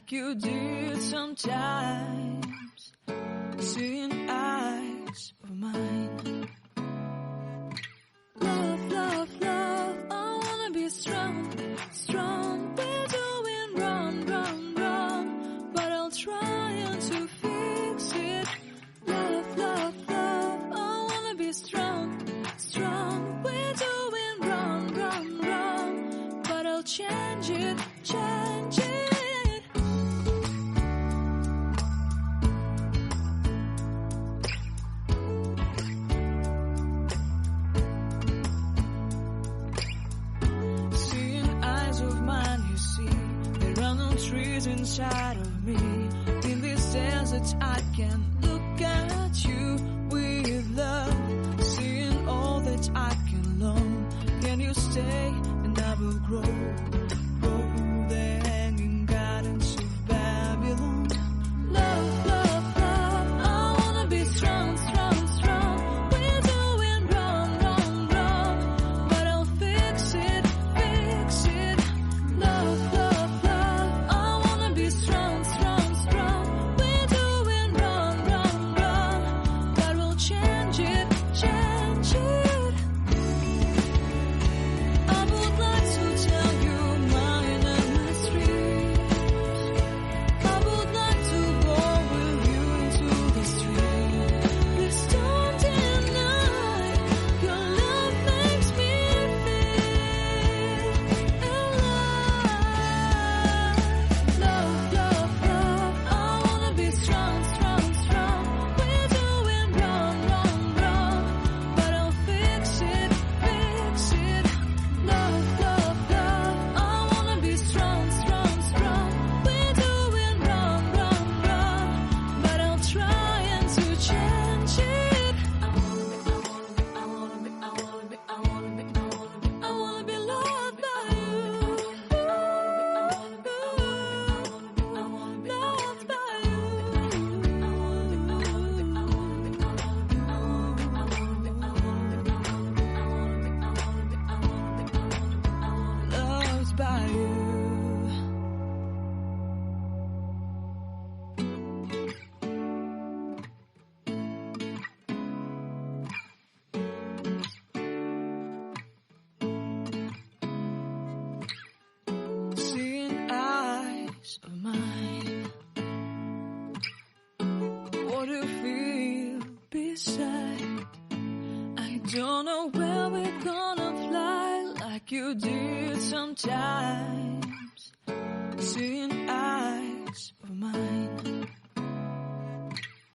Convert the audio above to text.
like you did sometimes. Seeing eyes of mine. Love, love, love, I wanna be strong, strong. We're doing wrong, wrong, wrong, but I'll try to fix it. Love, love, love, I wanna be strong, strong. We're doing wrong, wrong, wrong, but I'll change it, change it. Trees inside of me. In this desert I can look at you with love. Seeing all that I can learn. Can you stay and I will grow? Grow the hanging gardens of Babylon. Love, love, love, I wanna be strong, strong, strong. We're doing wrong, wrong, wrong, but I'll fix it, fix it. Love, love. Strong, strong, strong. We're doing wrong, wrong, wrong, but we'll change it, change it. I would like to tell you mine and my streets. I would like to go with you into the street. Please don't deny your love makes me feel alive. Love, love, love, I wanna be strong, strong, strong. We're doing wrong, wrong, wrong, but I'll fix it, fix it. Love, love, love, I wanna be strong, strong, strong. We're doing wrong, wrong, wrong, but I'll try and to change it. I wanna be loved by you. Loved by you. Loved by you. Seeing eyes of mine. What do you feel beside? I don't know where we're gonna fly like you did sometimes. Seeing